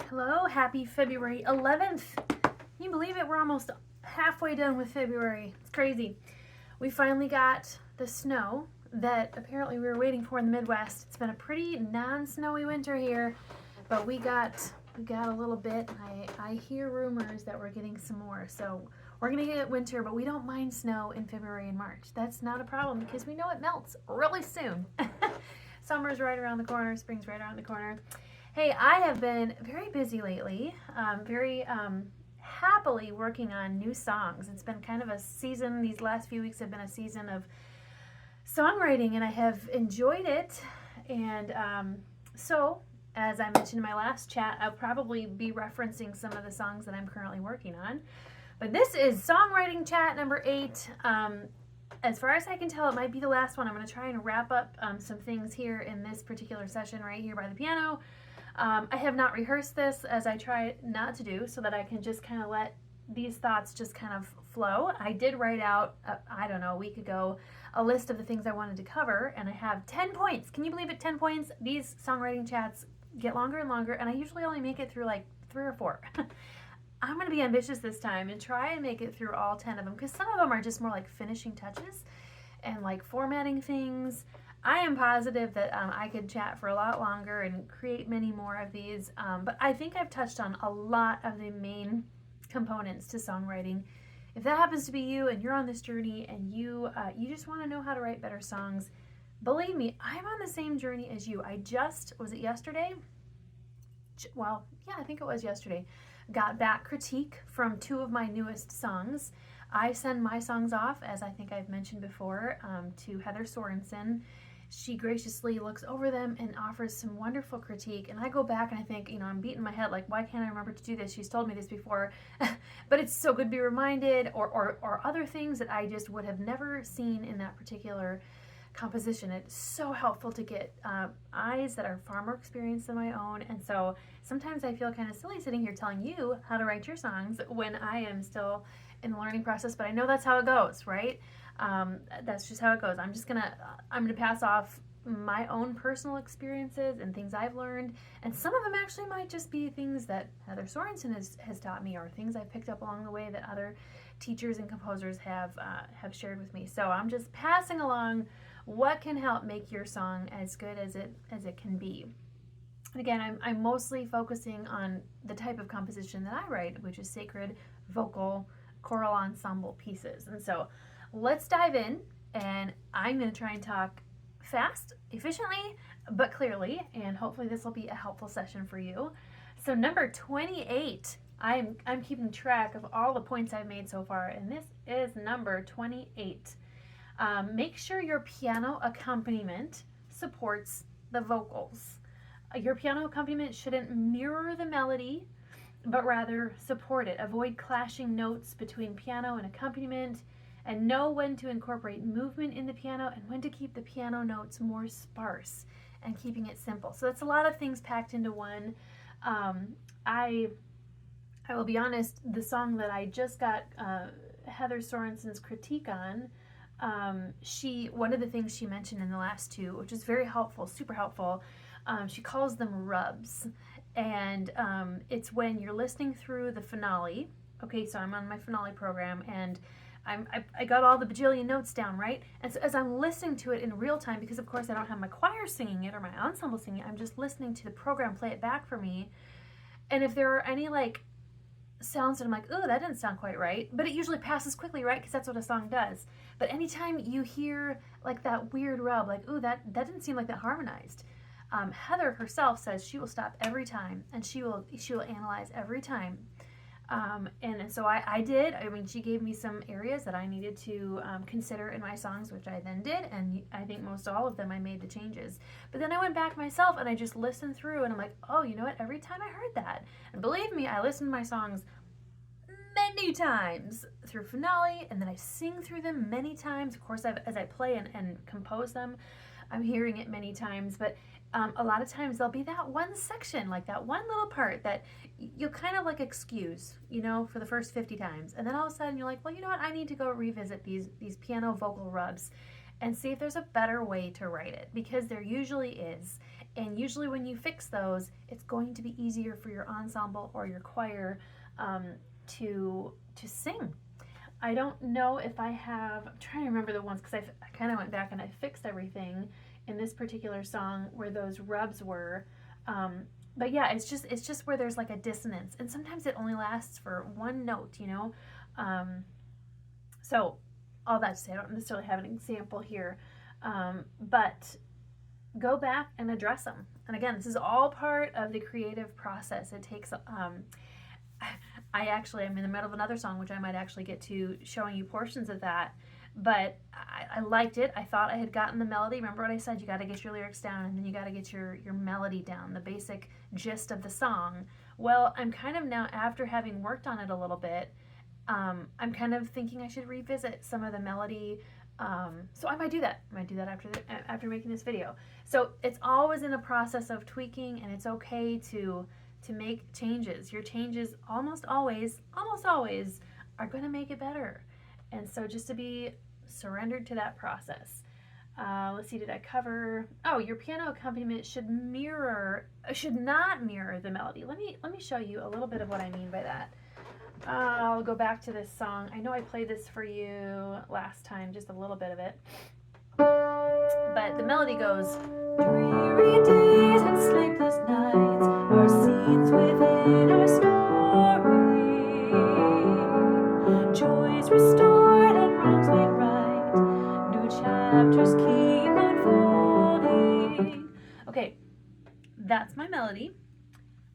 Hello, happy February 11th. Can you believe it? We're almost halfway done with February. It's crazy. We finally got the snow that apparently we were waiting for in the Midwest. It's been a pretty non-snowy winter here, but we got a little bit. I hear rumors that we're getting some more. So we're gonna get winter, but we don't mind snow in February and March. That's not a problem because we know it melts really soon. Summer's right around the corner, spring's right around the corner. Hey, I have been very busy lately, very happily working on new songs. It's been kind of a season, these last few weeks have been a season of songwriting, and I have enjoyed it. And so, as I mentioned in my last chat, I'll probably be referencing some of the songs that I'm currently working on. But this is songwriting chat number 8. As far as I can tell, it might be the last one. I'm going to try and wrap up some things here in this particular session right here by the piano. I have not rehearsed this, as I try not to do, so that I can just kind of let these thoughts just kind of flow. I did write out, I don't know, a week ago, a list of the things I wanted to cover, and I have 10 points. Can you believe it? 10 points. These songwriting chats get longer and longer, and I usually only make it through like 3 or 4. I'm going to be ambitious this time and try and make it through all 10 of them, because some of them are just more like finishing touches and like formatting things. I am positive that I could chat for a lot longer and create many more of these, but I think I've touched on a lot of the main components to songwriting. If that happens to be you and you're on this journey and you just want to know how to write better songs, believe me, I'm on the same journey as you. Was it yesterday? Well, yeah, I think it was yesterday. Got back critique from 2 of my newest songs. I send my songs off, as I think I've mentioned before, to Heather Sorensen. She graciously looks over them and offers some wonderful critique, and I go back and I think, I'm beating my head like, why can't I remember to do this? She's told me this before. But it's so good to be reminded, or other things that I just would have never seen in that particular composition. It's so helpful to get eyes that are far more experienced than my own, and so sometimes I feel kind of silly sitting here telling you how to write your songs when I am still in the learning process, but I know that's how it goes, right? That's just how it goes. I'm gonna pass off my own personal experiences and things I've learned, and some of them actually might just be things that Heather Sorensen has taught me, or things I've picked up along the way that other teachers and composers have shared with me. So I'm just passing along what can help make your song as good as it can be. And again, I'm mostly focusing on the type of composition that I write, which is sacred, vocal, choral ensemble pieces. And so let's dive in, and I'm going to try and talk fast, efficiently, but clearly, and hopefully this will be a helpful session for you. So number 28, I'm keeping track of all the points I've made so far, and this is number 28. Make sure your piano accompaniment supports the vocals. Your piano accompaniment shouldn't mirror the melody, but rather support it. Avoid clashing notes between piano and accompaniment, and know when to incorporate movement in the piano and when to keep the piano notes more sparse and keeping it simple. So that's a lot of things packed into one. I will be honest, the song that I just got Heather Sorensen's critique on, one of the things she mentioned in the last 2, which is very helpful, super helpful, she calls them rubs. And it's when you're listening through the finale. Okay, so I'm on my finale program, and I got all the bajillion notes down, right? And so as I'm listening to it in real time, because of course I don't have my choir singing it or my ensemble singing it, I'm just listening to the program play it back for me. And if there are any like sounds that I'm like, oh, that didn't sound quite right, but it usually passes quickly, right? Because that's what a song does. But anytime you hear like that weird rub, like, oh, that didn't seem like that harmonized. Heather herself says she will stop every time, and she will analyze every time. And so I did. I mean, she gave me some areas that I needed to consider in my songs, which I then did, and I think most all of them I made the changes. But then I went back myself and I just listened through, and I'm like, oh, you know what? Every time I heard that, and believe me, I listened to my songs many times through finale, and then I sing through them many times. Of course, as I play and compose them, I'm hearing it many times, but a lot of times there'll be that one section, like that one little part that you'll kind of like excuse, for the first 50 times. And then all of a sudden you're like, well, you know what? I need to go revisit these piano vocal rubs and see if there's a better way to write it, because there usually is. And usually when you fix those, it's going to be easier for your ensemble or your choir to sing. I don't know if I have, I'm trying to remember the ones because I kind of went back and I fixed everything in this particular song where those rubs were. But yeah, it's just where there's like a dissonance, and sometimes it only lasts for one note, you know. So all that to say, I don't necessarily have an example here, but go back and address them. And again, this is all part of the creative process. It takes, I'm in the middle of another song, which I might actually get to showing you portions of that, but I liked it. I thought I had gotten the melody. Remember what I said? You got to get your lyrics down, and then you got to get your melody down, the basic gist of the song. Well, I'm kind of now, after having worked on it a little bit, I'm kind of thinking I should revisit some of the melody. So I might do that. After making this video. So it's always in a process of tweaking, and it's okay to make changes. Your changes almost always are going to make it better. And so just to be surrendered to that process. Let's see, did I cover? Oh, your piano accompaniment should not mirror the melody. Let me show you a little bit of what I mean by that. I'll go back to this song. I know I played this for you last time, just a little bit of it. But the melody goes, dreary days and sleepless nights are scenes within our story. Joys restored and wrongs made right. New chapters keep unfolding. Okay, that's my melody.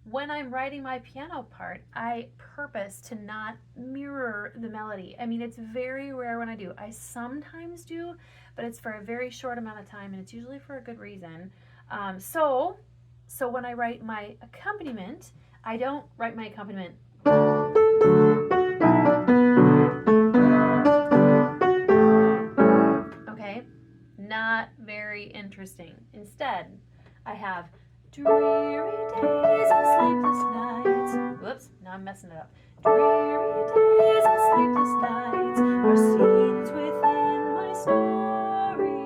When I'm writing my piano part, I purpose to not mirror the melody. I mean, it's very rare when I do. I sometimes do, but it's for a very short amount of time, and it's usually for a good reason. So when I write my accompaniment, I don't write my accompaniment. Okay, not very interesting. Instead, I have dreary days and sleepless nights. Whoops, now I'm messing it up. Dreary days and sleepless nights are scenes within my story.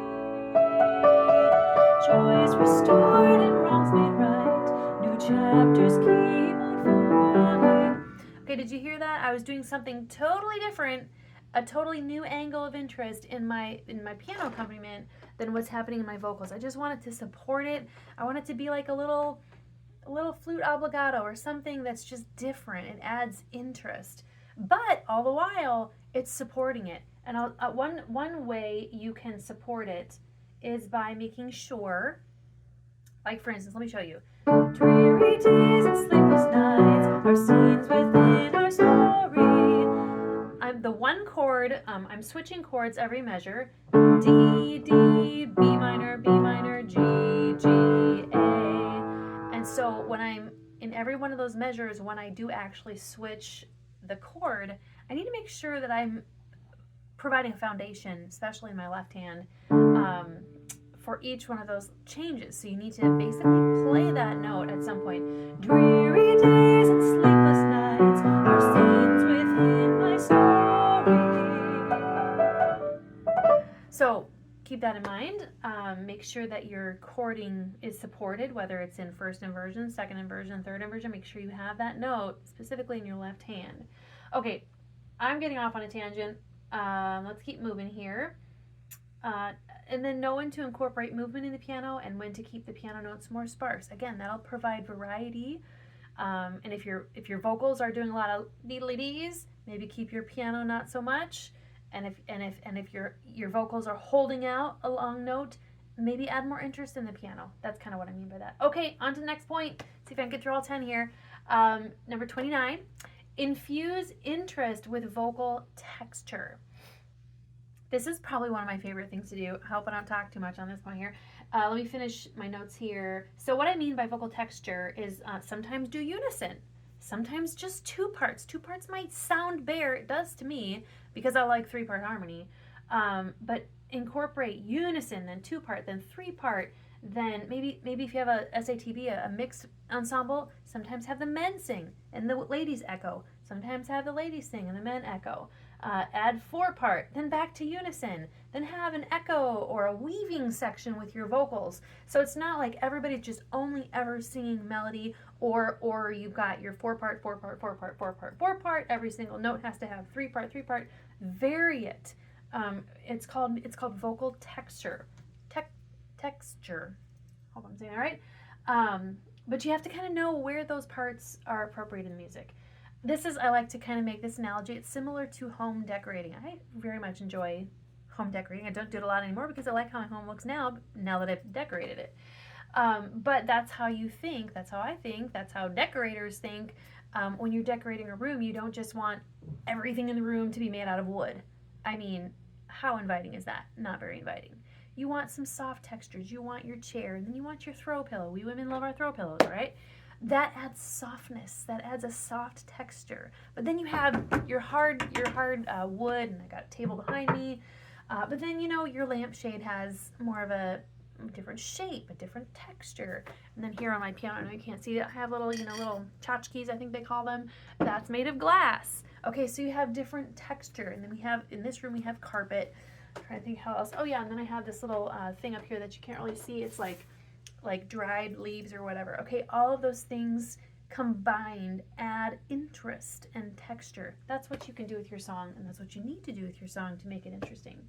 Joys restored and wrongs made right. New chapters keep unfolding. Okay, did you hear that? I was doing something totally different, a totally new angle of interest in my piano accompaniment than what's happening in my vocals. I just wanted to support it. I want it to be like a little flute obligato or something that's just different. It adds interest, but all the while it's supporting it. And one way you can support it is by making sure, like for instance, let me show you. Dreary days and sleepless nights are scenes within our story. The one chord, I'm switching chords every measure. D, D, B minor, G, G, A. And so when I'm in every one of those measures, when I do actually switch the chord, I need to make sure that I'm providing a foundation, especially in my left hand, for each one of those changes. So you need to basically play that note at some point. Dreary days and sleepless nights are scenes within my story. So keep that in mind. Make sure that your chording is supported, whether it's in first inversion, second inversion, third inversion. Make sure you have that note specifically in your left hand. Okay, I'm getting off on a tangent. Let's keep moving here. And then know when to incorporate movement in the piano and when to keep the piano notes more sparse. Again, that'll provide variety. And if your vocals are doing a lot of deedly-dees, maybe keep your piano not so much. And if your vocals are holding out a long note, maybe add more interest in the piano. That's kind of what I mean by that. Okay, on to the next point. See if I can get through all 10 here. Number 29, infuse interest with vocal texture. This is probably one of my favorite things to do. I hope I don't talk too much on this one here. Let me finish my notes here. So what I mean by vocal texture is sometimes do unison. Sometimes just two parts. Two parts might sound bare. It does to me because I like 3-part harmony. But incorporate unison, then 2-part, then 3-part. Then maybe if you have a SATB, a mixed ensemble, sometimes have the men sing and the ladies echo. Sometimes have the ladies sing and the men echo. Add 4-part, then back to unison, then have an echo or a weaving section with your vocals. So it's not like everybody's just only ever singing melody, or you've got your 4-part, 4-part, 4-part, 4-part, 4-part. Every single note has to have 3-part, 3-part. Vary it. It's called vocal texture. Texture. Hope I'm saying that right. But you have to kind of know where those parts are appropriate in the music. I like to kind of make this analogy. It's similar to home decorating. I very much enjoy home decorating. I don't do it a lot anymore because I like how my home looks now that I've decorated it. But that's how you think. That's how I think. That's how decorators think. When you're decorating a room, you don't just want everything in the room to be made out of wood. I mean, how inviting is that? Not very inviting. You want some soft textures. You want your chair, and then you want your throw pillow. We women love our throw pillows, right? That adds softness. That adds a soft texture. But then you have your hard wood, and I got a table behind me. But then, your lampshade has more of a different shape, a different texture. And then here on my piano, I know you can't see it, I have little tchotchkes, I think they call them. That's made of glass. Okay, so you have different texture. And then in this room, we have carpet. I'm trying to think how else. Oh yeah, and then I have this little thing up here that you can't really see. It's like dried leaves or whatever. Okay, all of those things combined add interest and texture. That's what you can do with your song, and that's what you need to do with your song to make it interesting.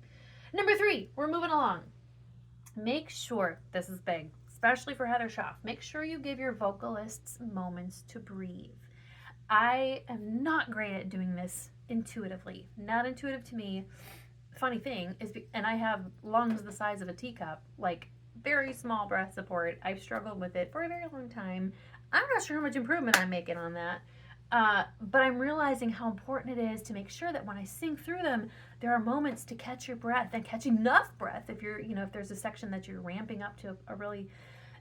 Number 3, we're moving along. Make sure, this is big, especially for Heather Schaff, make sure you give your vocalists moments to breathe. I am not great at doing this intuitively. Not intuitive to me. Funny thing is, and I have lungs the size of a teacup, like very small breath support. I've struggled with it for a very long time. I'm not sure how much improvement I'm making on that. But I'm realizing how important it is to make sure that when I sing through them, there are moments to catch your breath and catch enough breath if if there's a section that you're ramping up to a really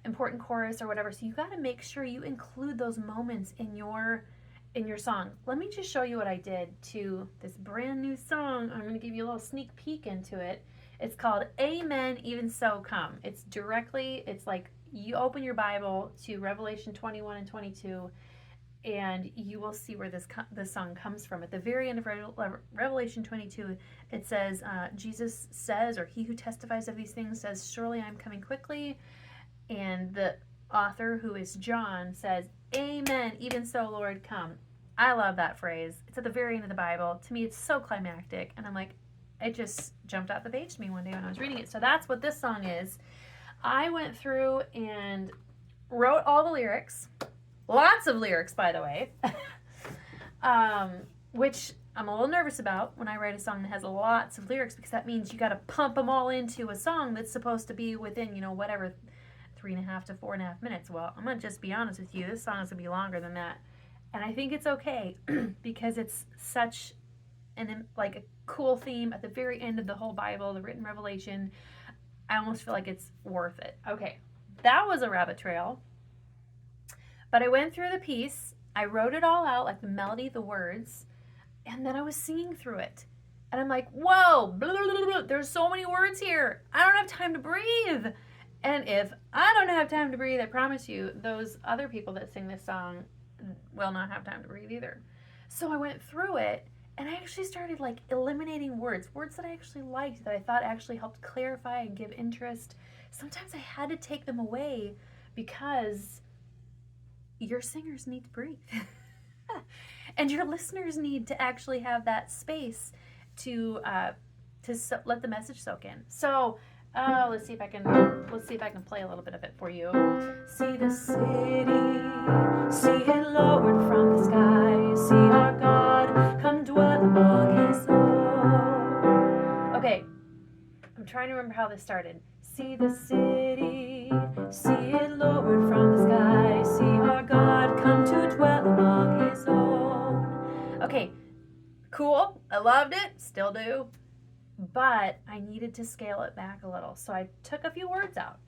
important chorus or whatever. So you got to make sure you include those moments in your song. Let me just show you what I did to this brand new song. I'm going to give you a little sneak peek into it. It's called Amen, Even So Come. It's like you open your Bible to Revelation 21 and 22, and you will see where this song comes from. At the very end of Revelation 22, it says, Jesus says, or he who testifies of these things says, surely I'm coming quickly. And the author, who is John, says, Amen, even so, Lord, come. I love that phrase. It's at the very end of the Bible. To me, it's so climactic. And I'm like, it just jumped out the page to me one day when I was reading it. So that's what this song is. I went through and wrote all the lyrics. Lots of lyrics, by the way. Which I'm a little nervous about when I write a song that has lots of lyrics, because that means you got to pump them all into a song that's supposed to be within, whatever, 3.5 to 4.5 minutes. Well, I'm going to just be honest with you. This song is going to be longer than that. And I think it's okay because it's such a cool theme at the very end of the whole Bible, the written revelation. I almost feel like it's worth it. Okay, that was a rabbit trail. But I went through the piece. I wrote it all out, like the melody, the words, and then I was singing through it. And I'm like, whoa, blah, blah, blah, blah, there's so many words here. I don't have time to breathe. And if I don't have time to breathe, I promise you, those other people that sing this song will not have time to breathe either. So I went through it, and I actually started eliminating words that I actually liked, that I thought actually helped clarify and give interest. Sometimes I had to take them away because your singers need to breathe. And your listeners need to actually have that space to let the message soak in. So let's see if I can play a little bit of it for you. See the city, see it lowered from the sky. See our God come dwell among his own. Okay, I'm trying to remember how this started. See the city, see it lowered from the sky. See our God come to dwell among his own. Okay, cool. I loved it. Still do. But I needed to scale it back a little. So I took a few words out.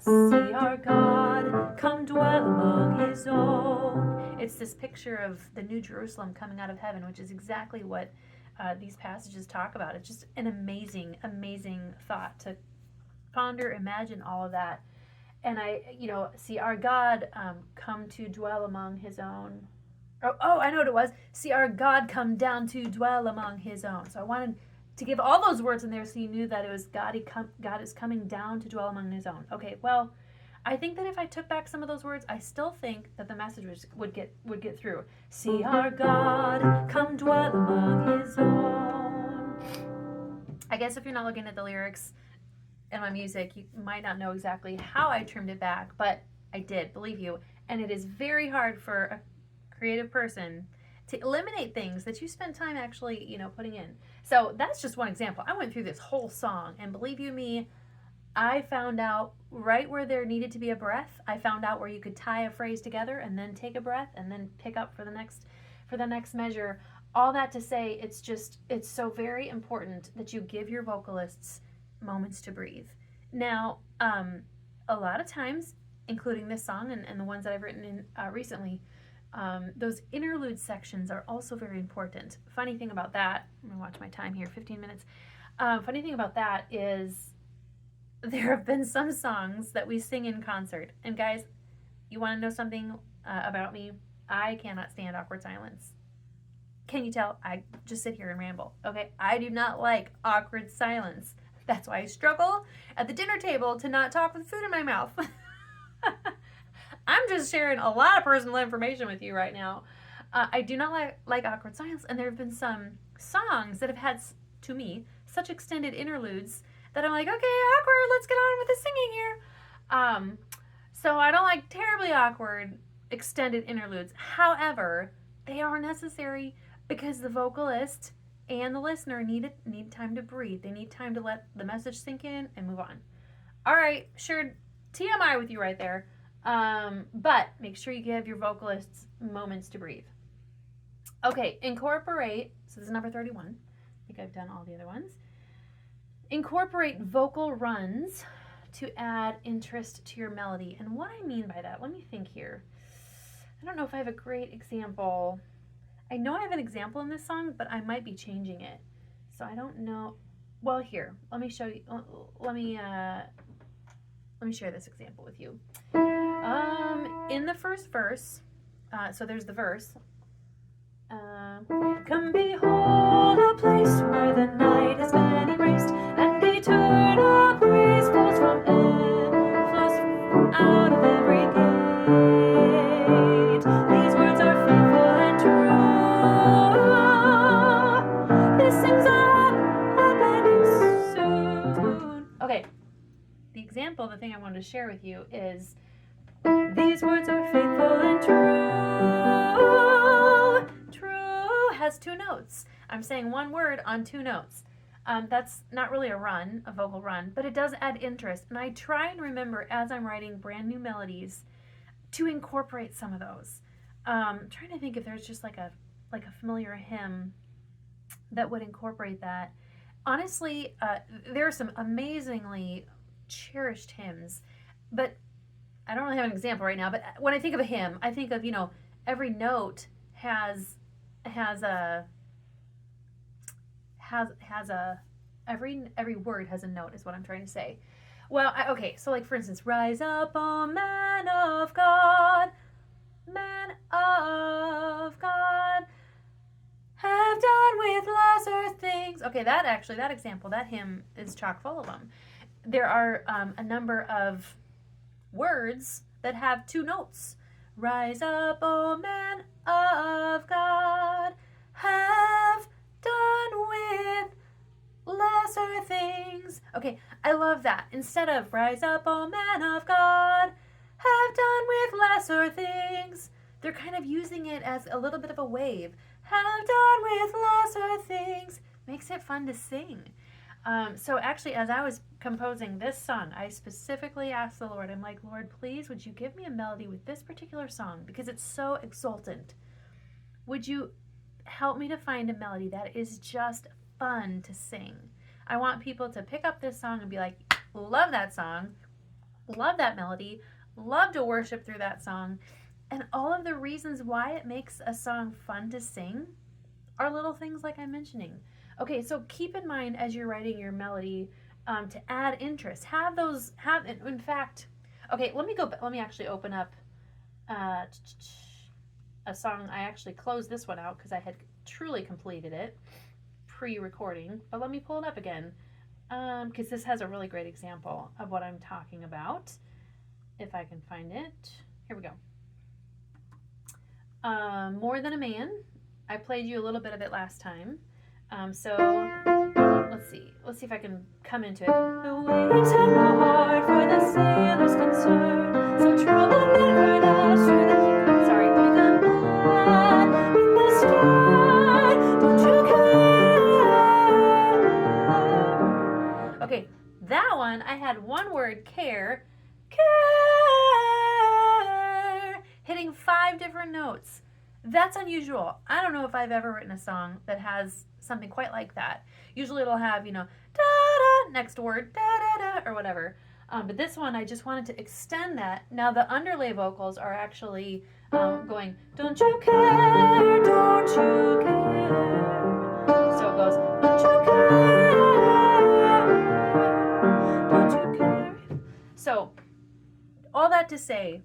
See our God come dwell among his own. It's this picture of the New Jerusalem coming out of heaven, which is exactly what these passages talk about. It's just an amazing, amazing thought to ponder, imagine all of that. And I, see our God come to dwell among his own. Oh, I know what it was. See our God come down to dwell among his own. So I wanted to give all those words in there so you knew that it was God is coming down to dwell among his own. Okay, well, I think that if I took back some of those words, I still think that the message would get through. See our God come dwell among his own. I guess if you're not looking at the lyrics and my music, you might not know exactly how I trimmed it back, but I did, believe you. And it is very hard for a creative person to eliminate things that you spend time actually, putting in. So that's just one example. I went through this whole song, and believe you me, I found out right where there needed to be a breath. I found out where you could tie a phrase together and then take a breath and then pick up for the next measure. All that to say, it's so very important that you give your vocalists moments to breathe. Now, a lot of times, including this song and the ones that I've written in recently, those interlude sections are also very important. Funny thing about that, I'm going to watch my time here, 15 minutes. Funny thing about that is there have been some songs that we sing in concert. And guys, you want to know something about me? I cannot stand awkward silence. Can you tell? I just sit here and ramble. Okay, I do not like awkward silence. That's why I struggle at the dinner table to not talk with food in my mouth. I'm just sharing a lot of personal information with you right now. I do not like awkward silence, and there have been some songs that have had, to me, such extended interludes that I'm like, okay, awkward, let's get on with the singing here. So I don't like terribly awkward extended interludes. However, they are necessary because the vocalist and the listener need time to breathe. They need time to let the message sink in and move on. All right, sure, TMI with you right there. But make sure you give your vocalists moments to breathe. Okay, incorporate, so this is number 31. I think I've done all the other ones. Incorporate vocal runs to add interest to your melody. And what I mean by that, let me think here. I don't know if I have a great example. I know I have an example in this song, but I might be changing it. So I don't know. Well, here, let me show you. Let me share this example with you. In the first verse, so there's the verse. Come behold a place where the night has been erased, and eternal breeze flows out of every gate. These words are faithful and true. These things are happening soon. Okay, the example, the thing I wanted to share with you is, these words are faithful and true. True has 2 notes. I'm saying one word on 2 notes. That's not really a vocal run, but it does add interest. And I try and remember as I'm writing brand new melodies to incorporate some of those. I'm trying to think if there's just like a familiar hymn that would incorporate that. Honestly, there are some amazingly cherished hymns, but I don't really have an example right now. But when I think of a hymn, I think of, every note has every word has a note, is what I'm trying to say. Well, okay, so like for instance, rise up, O man of God, have done with lesser things. Okay, that example, that hymn is chock full of them. There are a number of words that have 2 notes. Rise up, O man of God, have done with lesser things. Okay, I love that. Instead of rise up, O man of God, have done with lesser things, they're kind of using it as a little bit of a wave. Have done with lesser things. Makes it fun to sing. So actually, as I was composing this song, I specifically asked the Lord, I'm like, Lord, please, would you give me a melody with this particular song? Because it's so exultant. Would you help me to find a melody that is just fun to sing? I want people to pick up this song and be like, love that song, love that melody, love to worship through that song. And all of the reasons why it makes a song fun to sing are little things like I'm mentioning. Okay, so keep in mind as you're writing your melody to add interest. In fact, okay, let me actually open up a song. I actually closed this one out because I had truly completed it pre-recording. But let me pull it up again because this has a really great example of what I'm talking about. If I can find it. Here we go. More Than a Man. I played you a little bit of it last time. So let's see if I can come into it. The waves have no heart for the sailor's concerned. So troubled men cried out through the... Sorry. Like a man in the sky. Don't you care? Okay, that one, I had one word, care, hitting 5 different notes. That's unusual. I don't know if I've ever written a song that has something quite like that. Usually it'll have, you know, da-da, next word, da-da-da, or whatever. But this one, I just wanted to extend that. Now the underlay vocals are actually going, don't you care, don't you care. So it goes, don't you care, don't you care. So all that to say,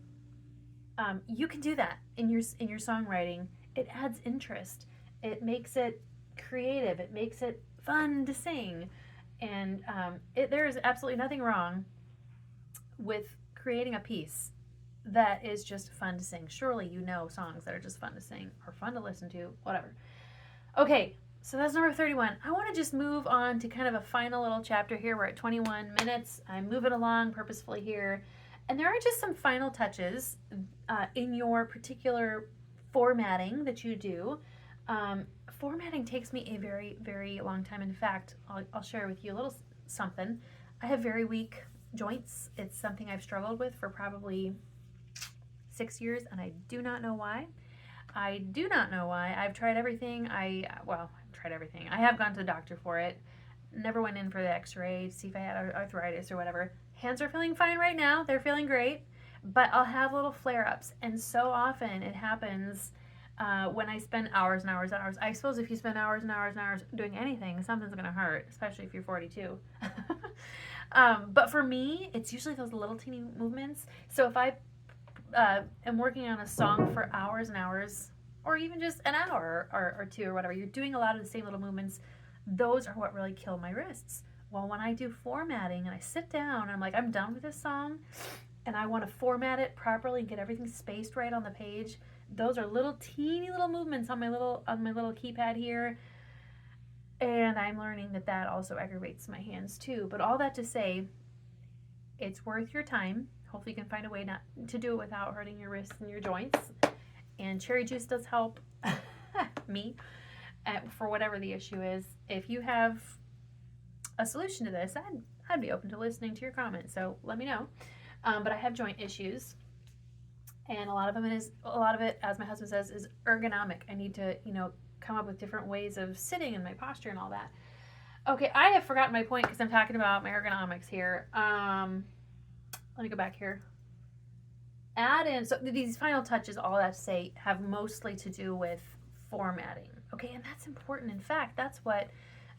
you can do that in your songwriting. It adds interest. It makes it creative. It makes it fun to sing. And there is absolutely nothing wrong with creating a piece that is just fun to sing. Surely you know songs that are just fun to sing or fun to listen to, whatever. Okay, so that's number 31. I want to just move on to kind of a final little chapter here. We're at 21 minutes. I'm moving along purposefully here. And there are just some final touches in your particular formatting that you do. Formatting takes me a very, very long time. In fact, I'll share with you a little something. I have very weak joints. It's something I've struggled with for probably 6 years, and I do not know why. I do not know why. I've tried everything. I've tried everything. I have gone to the doctor for it. Never went in for the x-ray to see if I had arthritis or whatever. Hands are feeling fine right now. They're feeling great. But I'll have little flare-ups. And so often it happens when I spend hours and hours and hours. I suppose if you spend hours and hours and hours doing anything, something's going to hurt, especially if you're 42. But for me, it's usually those little teeny movements. So if I am working on a song for hours and hours, or even just an hour or two or whatever, you're doing a lot of the same little movements. Those are what really kill my wrists. Well, when I do formatting and I sit down and I'm like, I'm done with this song and I want to format it properly and get everything spaced right on the page, those are little teeny little movements on my little keypad here. And I'm learning that also aggravates my hands too. But all that to say, it's worth your time. Hopefully you can find a way not to do it without hurting your wrists and your joints. And cherry juice does help me for whatever the issue is. If you have a solution to this, I'd be open to listening to your comments. So let me know. But I have joint issues, and a lot of it, as my husband says, is ergonomic. I need to, come up with different ways of sitting and my posture and all that. Okay, I have forgotten my point because I'm talking about my ergonomics here. Let me go back here. Add in, so these final touches, all that to say, have mostly to do with formatting. Okay, and that's important. In fact, that's what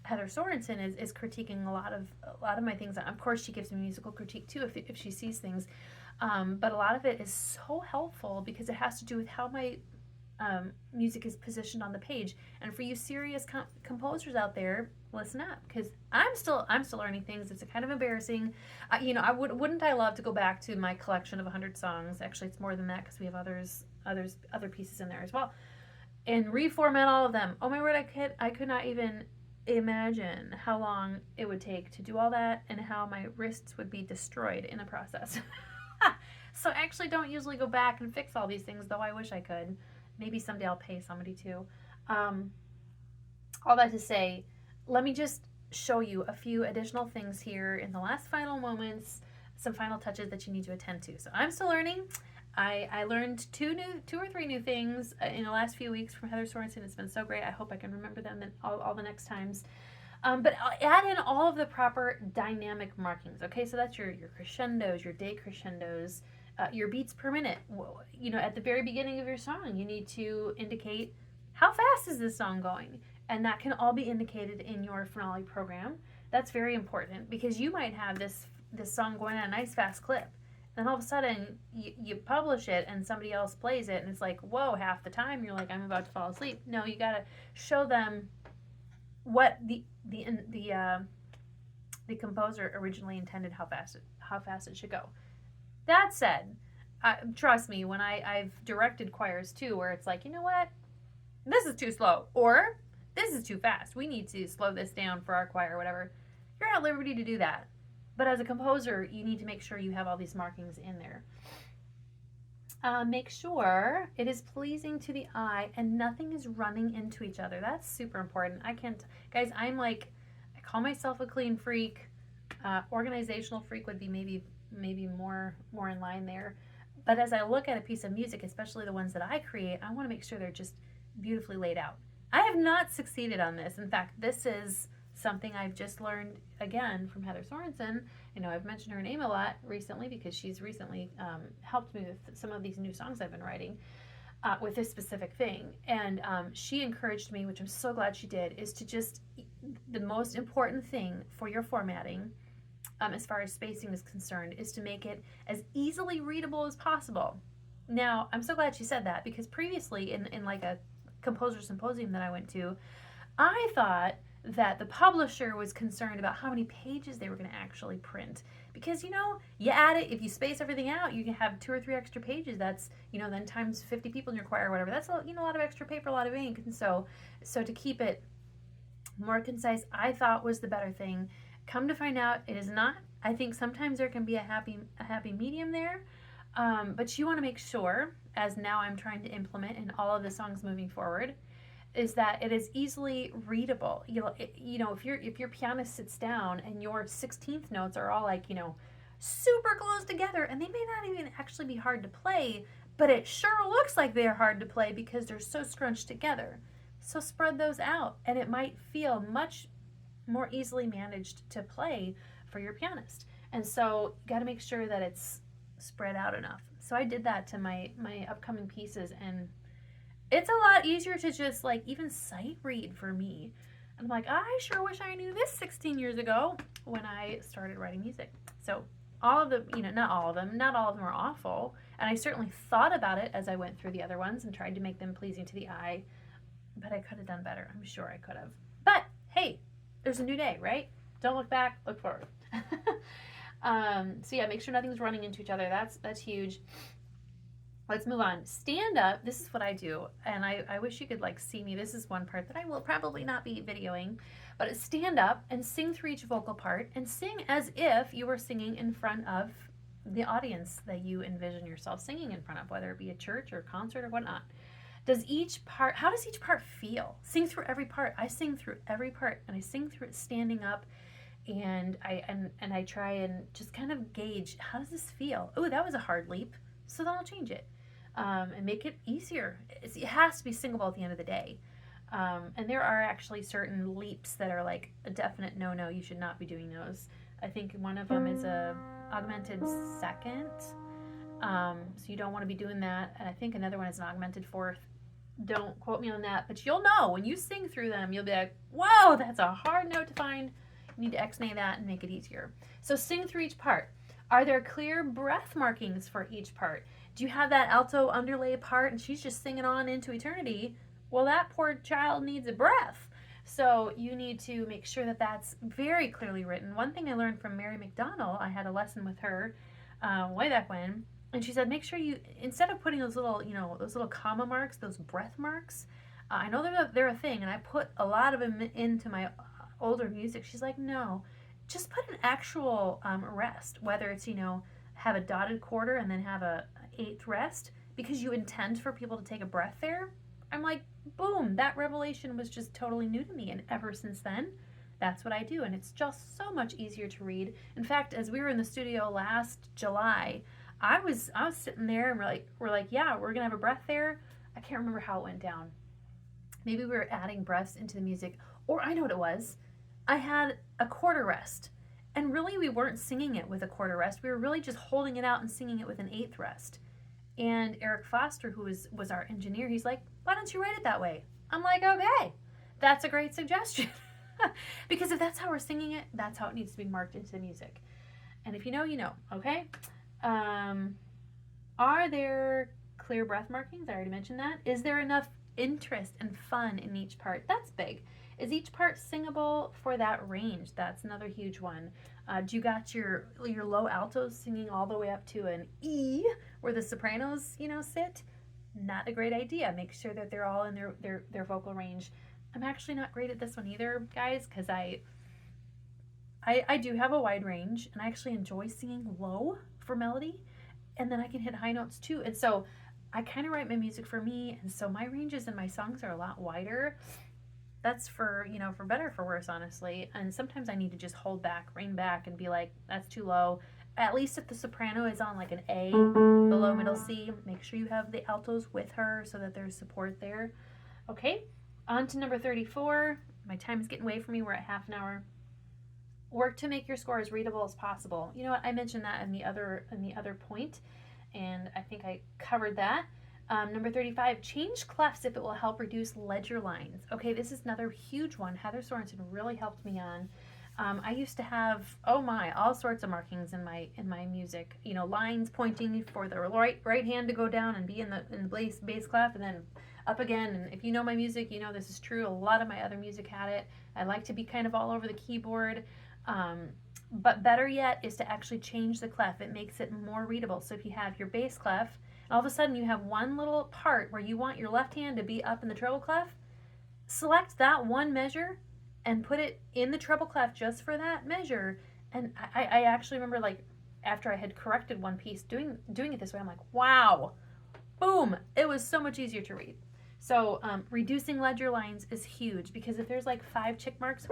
Heather Sorensen is critiquing a lot of my things. Of course, she gives me musical critique too if she sees things, but a lot of it is so helpful because it has to do with how my music is positioned on the page. And for you serious composers out there, listen up, because I'm still learning things. It's kind of embarrassing. Wouldn't I love to go back to my collection of 100 songs? Actually, it's more than that because we have other pieces in there as well, and reformat all of them. Oh my word, I could not even imagine how long it would take to do all that and how my wrists would be destroyed in the process. So I actually don't usually go back and fix all these things, though I wish I could. Maybe someday I'll pay somebody to. All that to say, let me just show you a few additional things here in the last final moments, some final touches that you need to attend to. So I'm still learning. I learned two or three new things in the last few weeks from Heather Sorensen. It's been so great. I hope I can remember them all the next times. But I'll add in all of the proper dynamic markings. Okay, so that's your crescendos, your decrescendos, your beats per minute. At the very beginning of your song, you need to indicate how fast is this song going, and that can all be indicated in your finale program. That's very important because you might have this song going at a nice fast clip, Then all of a sudden you publish it and somebody else plays it and it's like, whoa, half the time you're like, I'm about to fall asleep. No, you got to show them what the composer originally intended, how fast it should go. That said, trust me, when I've directed choirs too, where it's like, you know what, this is too slow, or this is too fast. We need to slow this down for our choir or whatever. You're at liberty to do that. But as a composer, you need to make sure you have all these markings in there. Make sure it is pleasing to the eye and nothing is running into each other. That's super important. Guys, I call myself a clean freak. Organizational freak would be maybe more in line there. But as I look at a piece of music, especially the ones that I create, I want to make sure they're just beautifully laid out. I have not succeeded on this. In fact, this is something I've just learned again from Heather Sorensen. I've mentioned her name a lot recently because she's recently helped me with some of these new songs I've been writing with this specific thing. And she encouraged me, which I'm so glad she did, is to just, the most important thing for your formatting, as far as spacing is concerned, is to make it as easily readable as possible. Now, I'm so glad she said that, because previously in like a composer symposium that I went to, I thought that the publisher was concerned about how many pages they were going to actually print. Because, you add it, if you space everything out, you can have 2 or 3 extra pages. That's, then times 50 people in your choir or whatever. That's a lot of extra paper, a lot of ink. And so to keep it more concise, I thought was the better thing. Come to find out, it is not. I think sometimes there can be a happy medium there. But you want to make sure, as now I'm trying to implement in all of the songs moving forward, is that it is easily readable. If your pianist sits down and your 16th notes are all like, super close together, and they may not even actually be hard to play, but it sure looks like they're hard to play because they're so scrunched together. So spread those out, and it might feel much more easily managed to play for your pianist. And so you got to make sure that it's spread out enough. So I did that to my upcoming pieces, and it's a lot easier to just even sight read for me. I'm like, I sure wish I knew this 16 years ago when I started writing music. So all of them, not all of them are awful. And I certainly thought about it as I went through the other ones and tried to make them pleasing to the eye, but I could have done better. I'm sure I could have. But hey, there's a new day, right? Don't look back, look forward. So yeah, make sure nothing's running into each other. That's huge. Let's move on. Stand up. This is what I do, and I wish you could see me. This is one part that I will probably not be videoing, but it's stand up and sing through each vocal part, and sing as if you were singing in front of the audience that you envision yourself singing in front of, whether it be a church or a concert or whatnot. How does each part feel? Sing through every part. I sing through every part, and I sing through it standing up, and I try and just kind of gauge, how does this feel? Oh, that was a hard leap, so then I'll change it. And make it easier. It has to be singable at the end of the day. And there are actually certain leaps that are a definite no-no. You should not be doing those. I think one of them is a augmented second. So you don't want to be doing that. And I think another one is an augmented fourth. Don't quote me on that, but you'll know when you sing through them, you'll be like, whoa, that's a hard note to find. You need to X-nay that and make it easier. So sing through each part. Are there clear breath markings for each part? Do you have that alto underlay part and she's just singing on into eternity? Well, that poor child needs a breath. So you need to make sure that that's very clearly written. One thing I learned from Mary McDonald, I had a lesson with her way back when, and she said, make sure you, instead of putting those little comma marks, those breath marks, I know they're a thing, and I put a lot of them into my older music. She's like, no, just put an actual rest, whether it's, have a dotted quarter and then have a 8th rest, because you intend for people to take a breath there. I'm like, boom, that revelation was just totally new to me, and ever since then, that's what I do, and it's just so much easier to read. In fact, as we were in the studio last July, I was sitting there, and we're like, yeah, we're gonna have a breath there. I can't remember how it went down. Maybe we were adding breaths into the music, or I know what it was. I had a quarter rest, and really we weren't singing it with a quarter rest. We were really just holding it out and singing it with an 8th rest. And Eric Foster, who was our engineer, he's like, why don't you write it that way? I'm like, okay, that's a great suggestion. Because if that's how we're singing it, that's how it needs to be marked into the music. And if you know, you know, okay? Are there clear breath markings? I already mentioned that. Is there enough interest and fun in each part? That's big. Is each part singable for that range? That's another huge one. Do you got your low altos singing all the way up to an E where the sopranos, sit? Not a great idea. Make sure that they're all in their vocal range. I'm actually not great at this one either, guys, because I do have a wide range, and I actually enjoy singing low for melody, and then I can hit high notes too. And so I kind of write my music for me, and so my ranges in my songs are a lot wider. That's for better or for worse, honestly. And sometimes I need to just hold back, rein back, and be like, that's too low. At least if the soprano is on like an A below middle C, make sure you have the altos with her so that there's support there. Okay, on to number 34. My time is getting away from me. We're at half an hour. Work to make your score as readable as possible. You know what? I mentioned that in the other point, and I think I covered that. Number 35, change clefs if it will help reduce ledger lines. Okay, this is another huge one. Heather Sorensen really helped me on. I used to have, all sorts of markings in my music. Lines pointing for the right hand to go down and be in the bass clef, and then up again. And if you know my music, this is true. A lot of my other music had it. I like to be kind of all over the keyboard. But better yet is to actually change the clef. It makes it more readable. So if you have your bass clef, all of a sudden you have one little part where you want your left hand to be up in the treble clef, select that one measure and put it in the treble clef just for that measure. And I actually remember, like, after I had corrected one piece, doing it this way, I'm like, wow, boom, it was so much easier to read. So reducing ledger lines is huge, because if there's like 5 check marks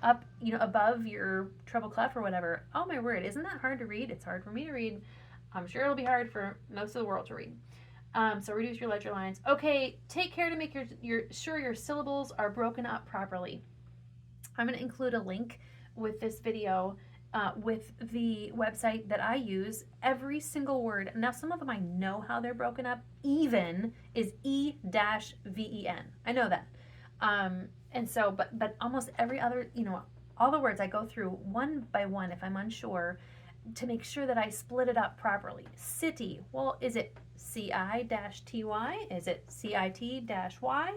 up, above your treble clef or whatever, oh my word, isn't that hard to read? It's hard for me to read. I'm sure it'll be hard for most of the world to read. So reduce your ledger lines. Okay, take care to make sure your syllables are broken up properly. I'm going to include a link with this video with the website that I use. Every single word, now some of them I know how they're broken up. Even is E-V-E-N. I know that. And so, but almost every other, all the words I go through one by one if I'm unsure, to make sure that I split it up properly. City, well, is it C-I-T-Y? Is it C-I-T-Y?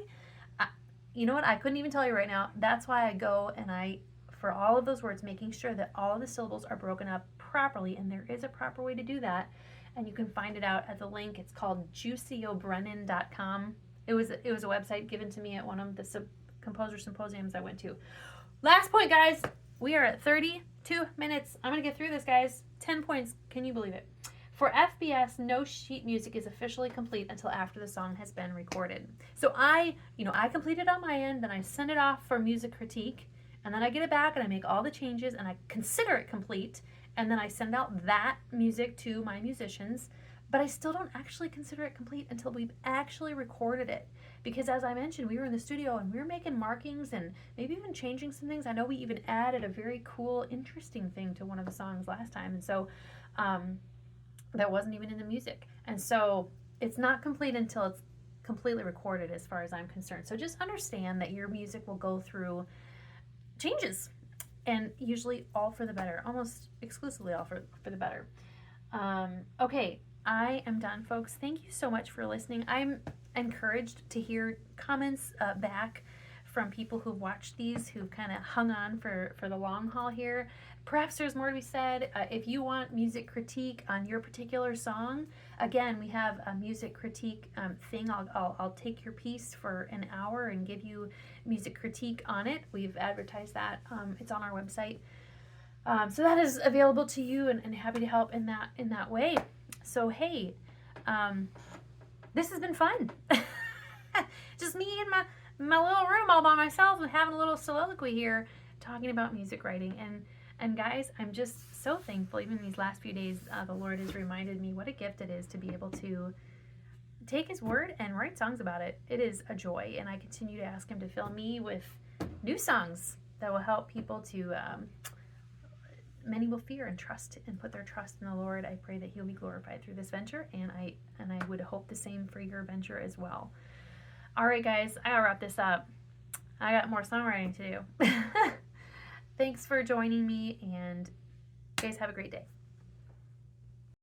You know what? I couldn't even tell you right now. That's why I go and for all of those words, making sure that all of the syllables are broken up properly, and there is a proper way to do that, and you can find it out at the link. It's called juicyo'brennan.com. It was a website given to me at one of the composer symposiums I went to. Last point, guys. We are at 32 minutes. I'm going to get through this, guys. 10 points. Can you believe it? For FBS, no sheet music is officially complete until after the song has been recorded. So I complete it on my end, then I send it off for music critique, and then I get it back and I make all the changes and I consider it complete, and then I send out that music to my musicians, but I still don't actually consider it complete until we've actually recorded it. Because as I mentioned, we were in the studio and we were making markings and maybe even changing some things. I know we even added a very cool, interesting thing to one of the songs last time. And so that wasn't even in the music. And so it's not complete until it's completely recorded as far as I'm concerned. So just understand that your music will go through changes, and usually all for the better, almost exclusively all for the better. Okay, I am done, folks. Thank you so much for listening. I'm encouraged to hear comments back from people who've watched these, who've kind of hung on for the long haul here. Perhaps there's more to be said. If you want music critique on your particular song, again, we have a music critique thing. I'll take your piece for an hour and give you music critique on it. We've advertised that. It's on our website. So that is available to you, and happy to help in that way. So hey, this has been fun. Just me in my little room all by myself and having a little soliloquy here, talking about music writing. And guys, I'm just so thankful. Even these last few days, the Lord has reminded me what a gift it is to be able to take His word and write songs about it. It is a joy, and I continue to ask Him to fill me with new songs that will help people to. Many will fear and trust and put their trust in the Lord. I pray that He'll be glorified through this venture, and I would hope the same for your venture as well. All right, guys, I gotta wrap this up. I got more songwriting to do. Thanks for joining me, and you guys have a great day.